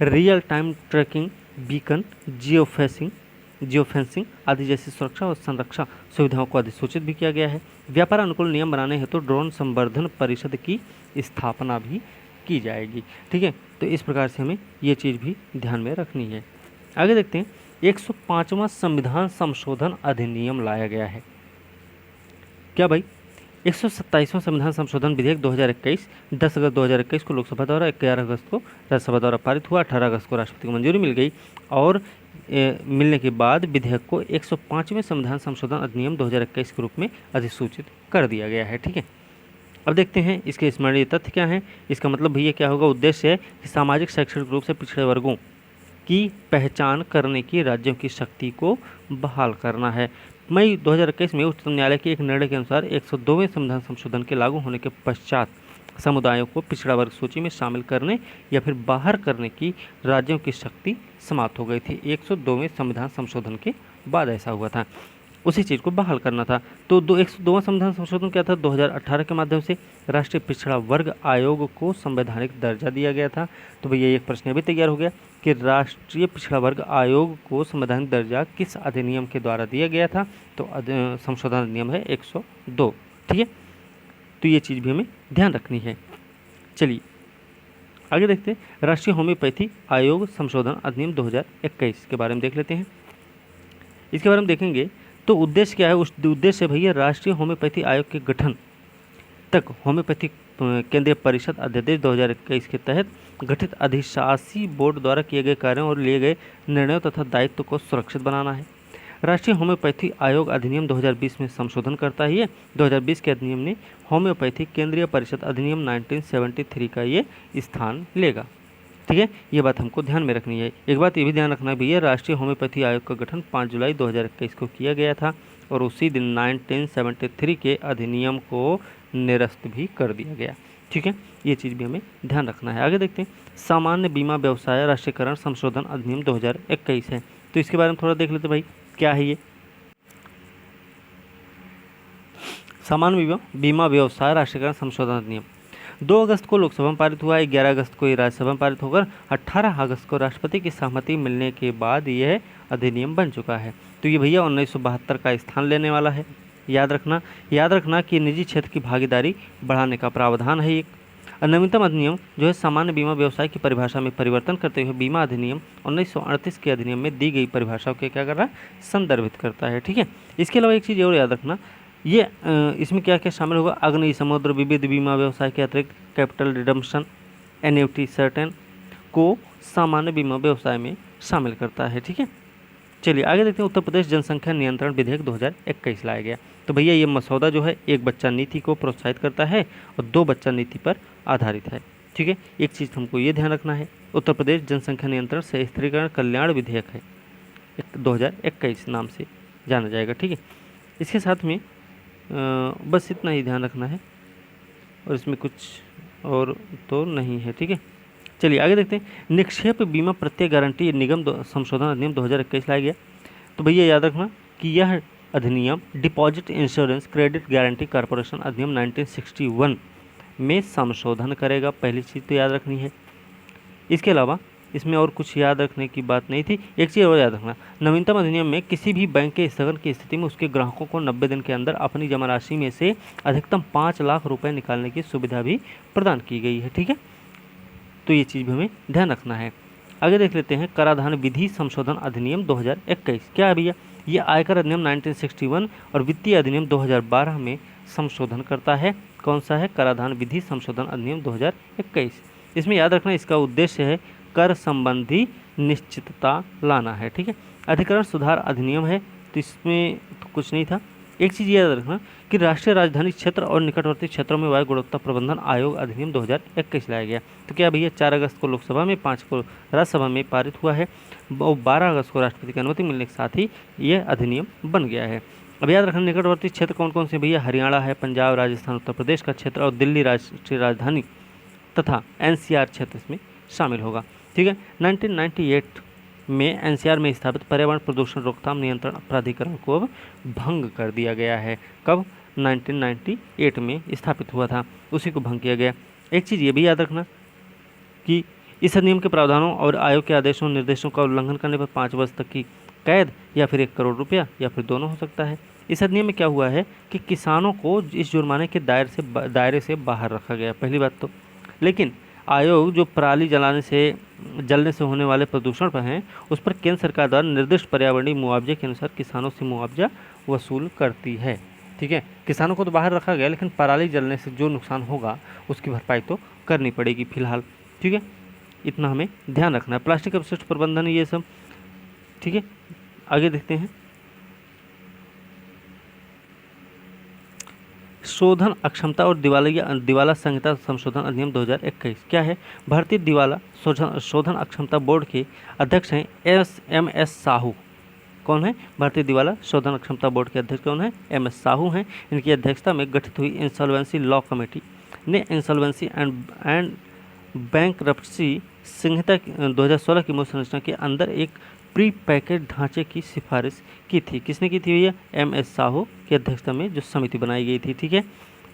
real time tracking, beacon, geofencing आदि जैसी सुरक्षा और संरक्षा सुविधाओं को अधिसूचित भी किया गया है। व्यापार अनुकूल नियम बनाने हेतु ड्रोन संवर्धन परिषद की स्थापना भी की जाएगी, ठीक है। तो इस प्रकार से हमें ये चीज़ भी ध्यान में रखनी है। आगे देखते हैं 105वां संविधान संशोधन अधिनियम लाया गया है। क्या भाई 127वां संविधान संशोधन विधेयक 2021 10 अगस्त 2021 को लोकसभा द्वारा, 11 अगस्त को राज्यसभा द्वारा पारित हुआ, 18 अगस्त को राष्ट्रपति को मंजूरी मिल गई और मिलने के बाद विधेयक को 105वें संविधान संशोधन अधिनियम 2021 के रूप में अधिसूचित कर दिया गया है। ठीक है, अब देखते हैं इसके स्मरणीय तथ्य क्या हैं। इसका मतलब भैया क्या होगा, उद्देश्य है कि सामाजिक शैक्षणिक रूप से पिछड़े वर्गों की पहचान करने की राज्यों की शक्ति को बहाल करना है। मई 2021 में उच्चतम न्यायालय के एक निर्णय के अनुसार 102वें संविधान संशोधन के लागू होने के पश्चात समुदायों को पिछड़ा वर्ग सूची में शामिल करने या फिर बाहर करने की राज्यों की शक्ति समाप्त हो गई थी। 102वें संविधान संशोधन के बाद ऐसा हुआ था, उसी चीज़ को बहाल करना था। तो 102वां संविधान संशोधन क्या था, 2018 के माध्यम से राष्ट्रीय पिछड़ा वर्ग आयोग को संवैधानिक दर्जा दिया गया था। तो भैया एक प्रश्न भी तैयार हो गया कि राष्ट्रीय पिछड़ा वर्ग आयोग को संवैधानिक दर्जा किस अधिनियम के द्वारा दिया गया था, तो संशोधन अधिनियम है 102। ठीक है, तो ये चीज़ भी हमें ध्यान रखनी है। चलिए आगे देखते हैं, राष्ट्रीय होम्योपैथी आयोग संशोधन अधिनियम 2021 के बारे में देख लेते हैं। इसके बारे में देखेंगे तो उद्देश्य क्या है, उस उद्देश्य भैया राष्ट्रीय होम्योपैथी आयोग के गठन तक होम्योपैथी केंद्रीय परिषद अध्यादेश 2021 के तहत गठित अधिशासी बोर्ड द्वारा किए गए कार्यों और लिए गए निर्णयों तथा दायित्व को सुरक्षित बनाना है। राष्ट्रीय होम्योपैथी आयोग अधिनियम 2020 में संशोधन करता है। 2020 के अधिनियम ने होम्योपैथी केंद्रीय परिषद अधिनियम 1973 का ये स्थान लेगा। ठीक है, ये बात हमको ध्यान में रखनी है। एक बात ये भी ध्यान रखना है भैया, राष्ट्रीय होम्योपैथी आयोग का गठन 5 जुलाई 2021 को किया गया था और उसी दिन 1973 के अधिनियम को निरस्त भी कर दिया गया। ठीक है, ये चीज़ भी हमें ध्यान रखना है। आगे देखते हैं, सामान्य बीमा व्यवसाय राष्ट्रीयकरण संशोधन अधिनियम 2021 है। तो इसके बारे में थोड़ा देख लेते भाई, क्या है ये सामान्य बीमा व्यवसाय राष्ट्रीयकरण संशोधन अधिनियम। 2 अगस्त को लोकसभा में पारित हुआ है, 11 अगस्त को ये राज्यसभा में पारित होकर 18 अगस्त को राष्ट्रपति की सहमति मिलने के बाद यह अधिनियम बन चुका है। तो ये भैया 1972 का स्थान लेने वाला है। याद रखना कि निजी क्षेत्र की भागीदारी बढ़ाने का प्रावधान है। एक नवीनतम अधिनियम जो है सामान्य बीमा व्यवसाय की परिभाषा में परिवर्तन करते हुए बीमा अधिनियम 1938 के अधिनियम में दी गई परिभाषाओं के क्या कर रहा है, संदर्भित करता है। ठीक है, इसके अलावा एक चीज़ और याद रखना, ये इसमें क्या क्या शामिल होगा, अग्नि समुद्र विविध बीमा व्यवसाय के अतिरिक्त कैपिटल रिडम्पशन एन्युटी सर्टेन को सामान्य बीमा व्यवसाय में शामिल करता है। ठीक है, चलिए आगे देखते हैं, उत्तर प्रदेश जनसंख्या नियंत्रण विधेयक 2021 लाया गया। तो भैया ये मसौदा जो है एक बच्चा नीति को प्रोत्साहित करता है और 2 बच्चा नीति पर आधारित है। ठीक है, एक चीज़ हमको ये ध्यान रखना है, उत्तर प्रदेश जनसंख्या नियंत्रण से स्त्रीकरण कल्याण विधेयक है, 2021 नाम से जाना जाएगा। ठीक है, इसके साथ में बस इतना ही ध्यान रखना है और इसमें कुछ और तो नहीं है। ठीक है, चलिए आगे देखते हैं, निक्षेप बीमा प्रत्यय गारंटी निगम संशोधन अधिनियम 2021 लाया गया। तो भैया याद रखना कि यह अधिनियम deposit insurance credit guarantee corporation अधिनियम 1961 में संशोधन करेगा, पहली चीज़ तो याद रखनी है। इसके अलावा इसमें और कुछ याद रखने की बात नहीं थी। एक चीज़ और याद रखना, नवीनतम अधिनियम में किसी भी बैंक के स्थगन की स्थिति में उसके ग्राहकों को 90 दिन के अंदर अपनी जमा राशि में से अधिकतम 5 लाख रुपए निकालने की सुविधा भी प्रदान की गई है। ठीक है, तो ये चीज़ भी हमें ध्यान रखना है। आगे देख लेते हैं, कराधान विधि संशोधन अधिनियम 2021 क्या है भैया, ये आयकर अधिनियम 1961 और वित्तीय अधिनियम 2012 में संशोधन करता है। कौन सा है, कराधान विधि संशोधन अधिनियम 2021। इसमें याद रखना इसका उद्देश्य है कर संबंधी निश्चितता लाना है। ठीक है, अधिकरण सुधार अधिनियम है, तो इसमें तो कुछ नहीं था। एक चीज़ याद रखना कि राष्ट्रीय राजधानी क्षेत्र और निकटवर्ती क्षेत्रों में वायु गुणवत्ता प्रबंधन आयोग अधिनियम 2021 लाया गया। तो क्या भैया 4 अगस्त को लोकसभा में, 5 को राज्यसभा में पारित हुआ है और 12 अगस्त को राष्ट्रपति की अनुमति मिलने के साथ ही यह अधिनियम बन गया है। अब याद रखना निकटवर्ती क्षेत्र कौन कौन से भैया, हरियाणा है, पंजाब, राजस्थान, उत्तर प्रदेश का क्षेत्र और दिल्ली राष्ट्रीय राजधानी तथा NCR क्षेत्र इसमें शामिल होगा। ठीक है, 1998 में NCR में स्थापित पर्यावरण प्रदूषण रोकथाम नियंत्रण प्राधिकरण को अब भंग कर दिया गया है। कब, 1998 में स्थापित हुआ था, उसी को भंग किया गया। एक चीज़ ये भी याद रखना कि इस अधिनियम के प्रावधानों और आयोग के आदेशों निर्देशों का उल्लंघन करने पर 5 वर्ष तक की कैद या फिर 1 करोड़ रुपया या फिर दोनों हो सकता है। इस अधिनियम में क्या हुआ है कि किसानों को इस जुर्माने के दायरे से बाहर रखा गया, पहली बात तो। लेकिन आयोग जो पराली जलने से होने वाले प्रदूषण पर हैं, उस पर केंद्र सरकार द्वारा निर्दिष्ट पर्यावरणीय मुआवजे के अनुसार किसानों से मुआवजा वसूल करती है। ठीक है, किसानों को तो बाहर रखा गया, लेकिन पराली जलने से जो नुकसान होगा उसकी भरपाई तो करनी पड़ेगी फिलहाल। ठीक है, इतना हमें ध्यान रखना है। प्लास्टिक अपशिष्ट प्रबंधन ये सब, ठीक है। आगे देखते हैं, शोधन अक्षमता और दिवाला संहिता संशोधन अधिनियम 2021 क्या है? भारतीय दिवाला शोधन अक्षमता बोर्ड के अध्यक्ष हैं MS साहू। कौन है? भारतीय दिवाला शोधन अक्षमता बोर्ड के अध्यक्ष कौन है? MS साहू हैं। इनकी अध्यक्षता में गठित हुई इंसॉल्वेंसी लॉ कमेटी ने इंसॉल्वेंसी एंड बैंकरप्सी संहिता 2016 की मूल संरचना के अंदर एक प्री पैकेज ढांचे की सिफारिश की थी। किसने की थी भैया? MS साहू की अध्यक्षता में जो समिति बनाई गई थी। ठीक है,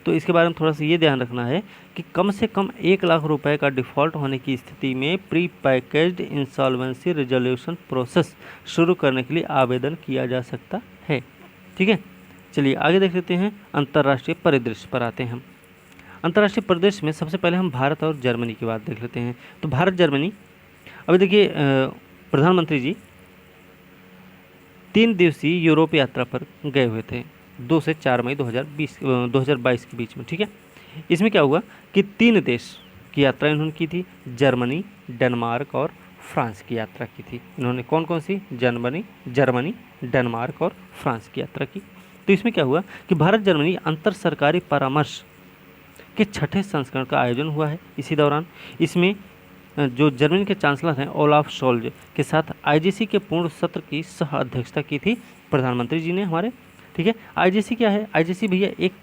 तो इसके बारे में थोड़ा सा ये ध्यान रखना है कि कम से कम 1 लाख रुपए का डिफ़ॉल्ट होने की स्थिति में pre packaged insolvency resolution process शुरू करने के लिए आवेदन किया जा सकता है। ठीक है, चलिए आगे देख लेते हैं। अंतर्राष्ट्रीय परिदृश्य पर आते हैं हम। अंतर्राष्ट्रीय परिदृश्य में सबसे पहले हम भारत और जर्मनी की बात देख लेते हैं। तो भारत जर्मनी, अभी देखिए प्रधानमंत्री जी 3 दिवसीय यूरोप यात्रा पर गए हुए थे 2 से 4 मई 2022 के बीच में। ठीक है, इसमें क्या हुआ कि 3 देश की यात्रा इन्होंने की थी, जर्मनी, डेनमार्क और फ्रांस की यात्रा की थी। इन्होंने कौन कौन सी? जर्मनी, डेनमार्क और फ्रांस की यात्रा की। तो इसमें क्या हुआ कि भारत जर्मनी अंतर सरकारी परामर्श के 6ठे संस्करण का आयोजन हुआ है। इसी दौरान इसमें जो जर्मनी के चांसलर हैं ओलाफ शोल्ज के साथ IGC के पूर्ण सत्र की सह अध्यक्षता की थी प्रधानमंत्री जी ने हमारे। ठीक है, IGC क्या है? IGC भैया एक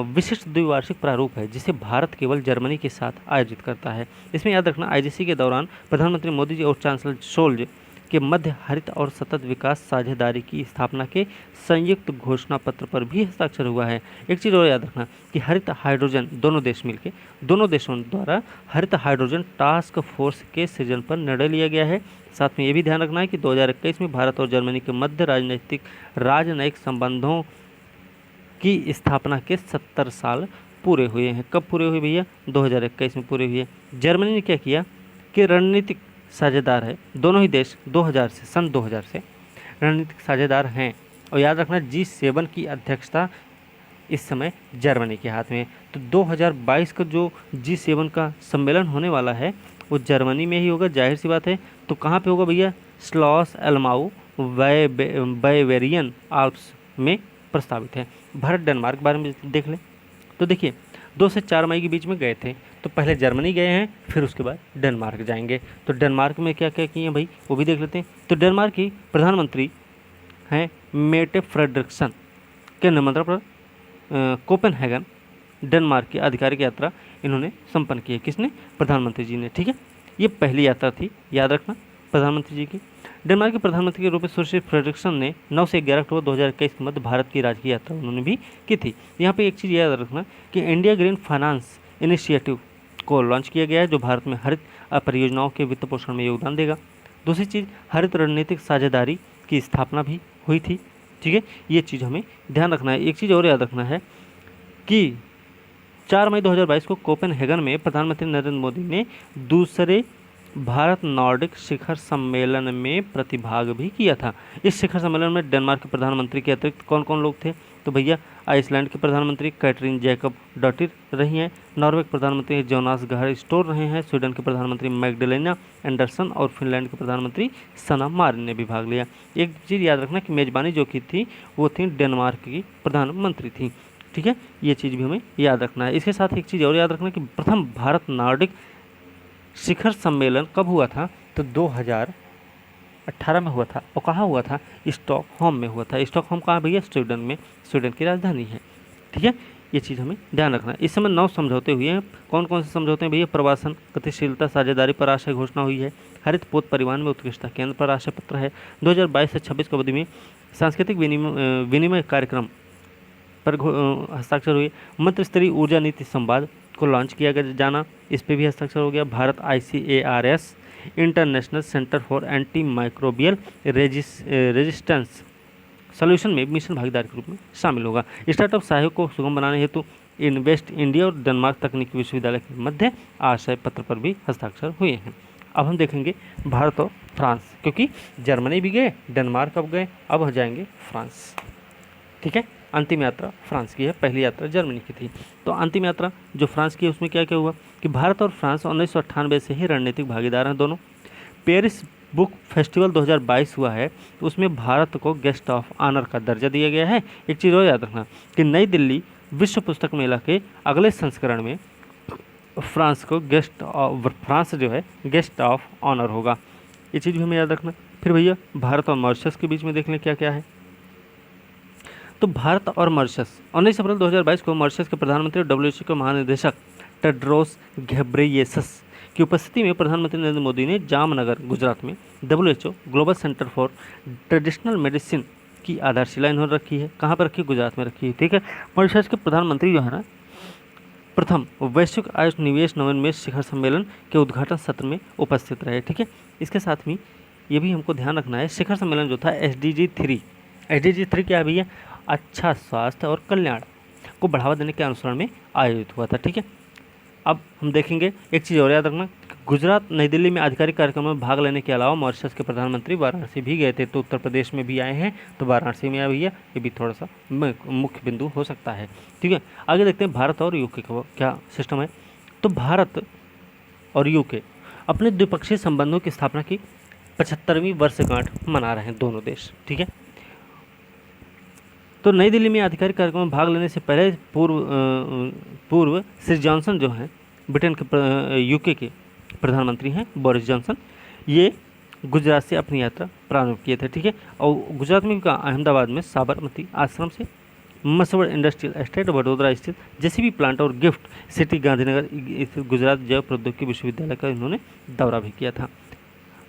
विशिष्ट द्विवार्षिक प्रारूप है जिसे भारत केवल जर्मनी के साथ आयोजित करता है। इसमें याद रखना, IGC के दौरान प्रधानमंत्री मोदी जी और चांसलर शोल्ज के मध्य हरित और सतत विकास साझेदारी की स्थापना के संयुक्त घोषणा पत्र पर भी हस्ताक्षर हुआ है। एक चीज़ और याद रखना कि हरित हाइड्रोजन दोनों देश मिलकर दोनों देशों द्वारा हरित हाइड्रोजन टास्क फोर्स के सृजन पर निर्णय लिया गया है। साथ में ये भी ध्यान रखना है कि 2021 में भारत और जर्मनी के मध्य राजनयिक संबंधों की स्थापना के 70 साल पूरे हुए हैं। कब पूरे हुए भैया? 2021 में पूरे हुए। जर्मनी ने क्या किया कि रणनीतिक साझेदार है, दोनों ही देश 2000 से सन 2000 से रणनीतिक साझेदार हैं। और याद रखना G7 की अध्यक्षता इस समय जर्मनी के हाथ में है। तो 2022 का जो G7 का सम्मेलन होने वाला है वो जर्मनी में ही होगा, जाहिर सी बात है। तो कहाँ पे होगा भैया? स्लॉस एल्माउ बावेरियन आल्प्स में प्रस्तावित है। भारत डेनमार्क बारे में देख लें तो देखिए 2 से 4 मई के बीच में गए थे, तो पहले जर्मनी गए हैं, फिर उसके बाद डेनमार्क जाएंगे। तो डेनमार्क में क्या क्या किए हैं भाई वो भी देख लेते हैं। तो डेनमार्क की प्रधानमंत्री हैं मेटे फ्रेडरिक्सन के निमंत्रण पर कोपेनहेगन डेनमार्क की आधिकारिक यात्रा इन्होंने संपन्न की है। किसने? प्रधानमंत्री जी ने। ठीक है, ये पहली यात्रा थी, याद रखना, प्रधानमंत्री जी की। डेनमार्क के प्रधानमंत्री के रूप में सुश्री फ्रेडरिक्सन ने 9 से 11 अक्टूबर 2021 के मध्य भारत की राजकीय यात्रा उन्होंने भी की थी। यहाँ पे एक चीज़ याद रखना कि इंडिया ग्रीन फाइनेंस इनिशिएटिव को लॉन्च किया गया है, जो भारत में हरित परियोजनाओं के वित्त पोषण में योगदान देगा। दूसरी चीज़, हरित रणनीतिक साझेदारी की स्थापना भी हुई थी। ठीक है, ये चीज़ हमें ध्यान रखना है। एक चीज़ और याद रखना है कि 4 मई 2022 को कोपेनहेगन में प्रधानमंत्री नरेंद्र मोदी ने दूसरे भारत नॉर्डिक शिखर सम्मेलन में प्रतिभाग भी किया था। इस शिखर सम्मेलन में डेनमार्क के प्रधानमंत्री के अतिरिक्त कौन कौन लोग थे? तो भैया आइसलैंड के प्रधानमंत्री कैटरीन जैकब डॉटिर रही हैं, नॉर्वे के प्रधानमंत्री जोनास गाहर स्टोर रहे हैं, स्वीडन के प्रधानमंत्री मैग्डलेना एंडरसन और फिनलैंड के प्रधानमंत्री सना मारिन ने भी भाग लिया। एक चीज़ याद रखना कि मेज़बानी जो की थी वो थी डेनमार्क की प्रधानमंत्री थी। ठीक है, ये चीज़ भी हमें याद रखना है। इसके साथ एक चीज़ और याद रखना कि प्रथम भारत नॉर्डिक शिखर सम्मेलन कब हुआ था? तो 2018 में हुआ था। और कहाँ हुआ था? स्टॉकहोम में हुआ था। स्टॉकहोम कहाँ भैया? स्वीडन में, स्वीडन की राजधानी है। ठीक है, ये चीज़ हमें ध्यान रखना है। इस समय 9 समझौते हुए हैं। कौन कौन से समझौते हैं भैया? प्रवासन गतिशीलता साझेदारी पर आशय घोषणा हुई है, हरित पोत परिवहन में उत्कृष्टता केंद्र पर आशय पत्र है, 2022 से 26 की अवधि में सांस्कृतिक विनिमय कार्यक्रम पर हस्ताक्षर हुए, मंत्री स्तरीय ऊर्जा नीति संवाद को लॉन्च किया जाना, इस पे भी हस्ताक्षर हो गया। Bharat ICARS international centre for anti microbial resistance solution में मिशन भागीदार के रूप में शामिल होगा। स्टार्टअप सहयोग को सुगम बनाने हेतु इन्वेस्ट इंडिया और डेनमार्क तकनीकी विश्वविद्यालय के मध्य आशय पत्र पर भी हस्ताक्षर हुए हैं। अब हम देखेंगे भारत और फ्रांस, क्योंकि जर्मनी भी गए, डेनमार्क अब गए, अब हो जाएंगे फ्रांस। ठीक है। अंतिम यात्रा फ्रांस की है, पहली यात्रा जर्मनी की थी। तो अंतिम यात्रा जो फ्रांस की है उसमें क्या क्या हुआ कि भारत और फ्रांस 1998 से ही रणनीतिक भागीदार हैं दोनों। पेरिस बुक फेस्टिवल 2022 हुआ है, तो उसमें भारत को गेस्ट ऑफ ऑनर का दर्जा दिया गया है। एक चीज़ और याद रखना कि नई दिल्ली विश्व पुस्तक मेला के अगले संस्करण में फ्रांस को फ्रांस जो है गेस्ट ऑफ ऑनर होगा, ये चीज़ भी हमें याद रखना। फिर भैया भारत और मॉरिशस के बीच में देख लें क्या क्या है। तो भारत और मॉरिशस 19 अप्रैल 2022 को मॉरिशस के प्रधानमंत्री और डब्ल्यूएचओ के महानिदेशक टेड्रोस घेब्रेयेसस की उपस्थिति में प्रधानमंत्री नरेंद्र मोदी ने जामनगर गुजरात में WHO global centre for traditional medicine की आधारशिला इन्होंने रखी है। कहाँ पर रखी है? गुजरात में रखी है। ठीक है, मॉरिशस के प्रधानमंत्री जो है ना प्रथम वैश्विक आयुष निवेश नवोन्मेष शिखर सम्मेलन के उद्घाटन सत्र में उपस्थित रहे। ठीक है, इसके साथ में ये भी हमको ध्यान रखना है, शिखर सम्मेलन जो था SDG 3 क्या है भैया? अच्छा स्वास्थ्य और कल्याण को बढ़ावा देने के अनुसरण में आयोजित हुआ था। ठीक है, अब हम देखेंगे एक चीज़ और याद रखना, गुजरात नई दिल्ली में आधिकारिक कार्यक्रम में भाग लेने के अलावा मॉरिशस के प्रधानमंत्री वाराणसी भी गए थे। तो उत्तर प्रदेश में भी आए हैं, तो वाराणसी में आया भैया, ये भी थोड़ा सा मुख्य बिंदु हो सकता है। ठीक है, आगे देखते हैं भारत और यूके का क्या सिस्टम है। तो भारत और यूके अपने द्विपक्षीय संबंधों की स्थापना की 75वीं वर्षगांठ मना रहे हैं दोनों देश। ठीक है, तो नई दिल्ली में आधिकारिक कार्यक्रम में भाग लेने से पहले पूर्व श्री जॉनसन जो हैं ब्रिटेन के यूके के प्रधानमंत्री हैं, बोरिस जॉनसन, ये गुजरात से अपनी यात्रा प्रारंभ किए थे। ठीक है, और गुजरात में कहा अहमदाबाद में साबरमती आश्रम से मसवड़ इंडस्ट्रियल एस्टेट, वडोदरा स्थित जेसीबी प्लांट और गिफ्ट सिटी गांधीनगर गुजरात जैव प्रौद्योगिकी विश्वविद्यालय का इन्होंने दौरा भी किया था।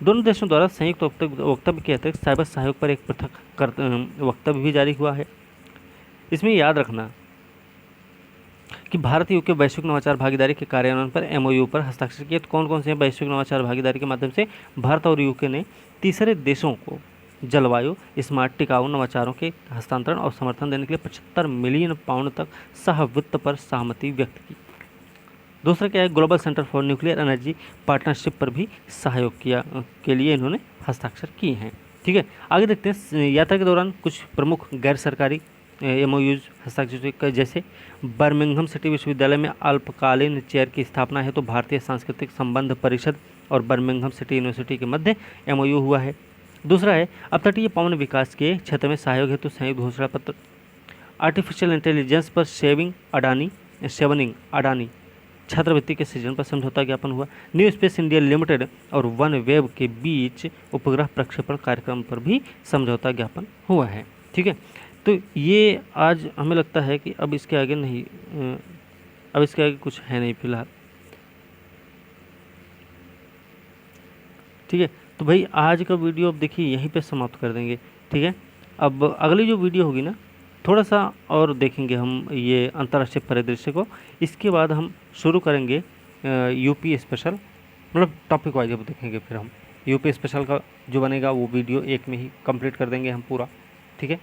दोनों देशों द्वारा संयुक्त वक्तव्य के अतिरिक्त साइबर सहयोग पर एक पृथक वक्तव्य भी जारी हुआ है। इसमें याद रखना कि भारत यूके वैश्विक नवाचार भागीदारी के कार्यान्वयन पर MOU पर हस्ताक्षर किए। तो कौन कौन से वैश्विक नवाचार भागीदारी के माध्यम से भारत और यूके ने तीसरे देशों को जलवायु स्मार्ट टिकाऊ नवाचारों के हस्तांतरण और समर्थन देने के लिए 75 मिलियन पाउंड तक सहवित्त पर सहमति व्यक्त की। दूसरा क्या है, global centre for nuclear energy partnership पर भी सहयोग किया के लिए इन्होंने हस्ताक्षर किए हैं। ठीक है, आगे देखते हैं यात्रा के दौरान कुछ प्रमुख गैर सरकारी MOUs हस्ताक्षर, जैसे बर्मिंघम सिटी विश्वविद्यालय में अल्पकालीन चेयर की स्थापना है, तो भारतीय सांस्कृतिक संबंध परिषद और बर्मिंघम सिटी यूनिवर्सिटी के मध्य MOU हुआ है। दूसरा है अपतटीय पवन विकास के क्षेत्र में सहयोग हेतु संयुक्त घोषणा पत्र। आर्टिफिशियल इंटेलिजेंस पर शेवनिंग अडानी छात्रवृत्ति के सृजन पर समझौता ज्ञापन हुआ। न्यू स्पेस इंडिया लिमिटेड और वन वेब के बीच उपग्रह प्रक्षेपण कार्यक्रम पर भी समझौता ज्ञापन हुआ है। ठीक है, तो ये आज हमें लगता है कि अब इसके आगे नहीं, अब इसके आगे कुछ है नहीं फिलहाल। ठीक है, तो भाई आज का वीडियो अब देखिए यहीं पे समाप्त कर देंगे। ठीक है, अब अगली जो वीडियो होगी ना थोड़ा सा और देखेंगे हम ये अंतर्राष्ट्रीय परिदृश्य को, इसके बाद हम शुरू करेंगे यूपी स्पेशल, मतलब टॉपिक वाइज अब देखेंगे। फिर हम यूपी स्पेशल का जो बनेगा वो वीडियो एक में ही कंप्लीट कर देंगे हम पूरा। ठीक है,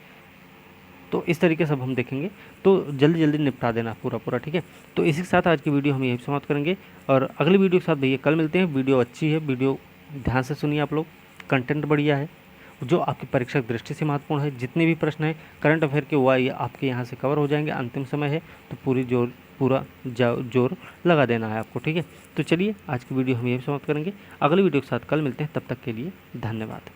तो इस तरीके से अब हम देखेंगे, तो जल्दी जल्दी निपटा देना पूरा। ठीक है, तो इसी के साथ आज की वीडियो हम यहीं समाप्त करेंगे और अगली वीडियो के साथ भैया कल मिलते हैं। वीडियो अच्छी है, वीडियो ध्यान से सुनिए आप लोग, कंटेंट बढ़िया है, जो आपकी परीक्षा की दृष्टि से महत्वपूर्ण है। जितने भी प्रश्न हैं करंट अफेयर के हुआ ये आपके यहाँ से कवर हो जाएंगे। अंतिम समय है तो पूरा जोर लगा देना है आपको। ठीक है, तो चलिए आज की वीडियो हम यहीं समाप्त करेंगे, अगली वीडियो के साथ कल मिलते हैं, तब तक के लिए धन्यवाद।